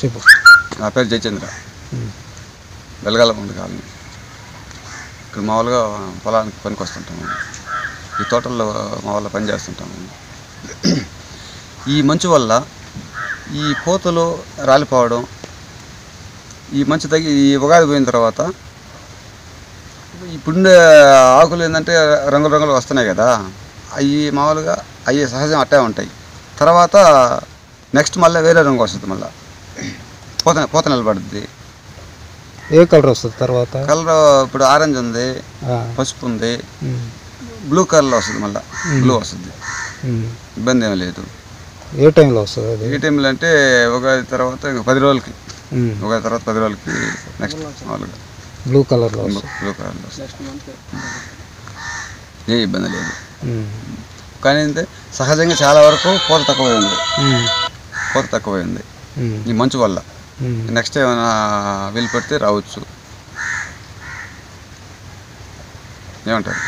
చెప్పు. నా పేరు జయచంద్ర, వెలగాల ఉంది కాలనీ. ఇక్కడ మామూలుగా పొలానికి పనికి వస్తుంటాము. ఈ తోటల్లో మా వల్ల పని చేస్తుంటాము. ఈ మంచు వల్ల ఈ పూతలు రాలిపోవడం, ఈ మంచు తగ్గి ఈ ఉగాది పోయిన తర్వాత ఇప్పుడుండే ఆకులు ఏంటంటే రంగులు రంగులు వస్తున్నాయి కదా, అవి మామూలుగా అవి సహజం అట్టే ఉంటాయి. తర్వాత నెక్స్ట్ మళ్ళీ వేరే రంగు వస్తుంది, మళ్ళీ పూత నిలబడుద్ది. ఏ కలర్ వస్తుంది తర్వాత? కలర్ ఇప్పుడు ఆరెంజ్ ఉంది, పసుపు ఉంది, బ్లూ కలర్లో వస్తుంది, మళ్ళీ బ్లూ వస్తుంది. ఇబ్బంది ఏమీ లేదు. ఏ టైంలో వస్తుంది అది? ఏ టైంలో అంటే ఉగాది తర్వాత 10 రోజులకి, ఉగాది తర్వాత 10 రోజులకి నెక్స్ట్ మామూలుగా బ్లూ కలర్లో వస్తుంది. ఏ ఇబ్బంది లేదు. కానీ అంటే సహజంగా చాలా వరకు పూత తక్కువైంది ఈ మంచు వల్ల. నెక్స్ట్ ఏమైనా వీలు పెడితే రావచ్చు. ఏమంటారు?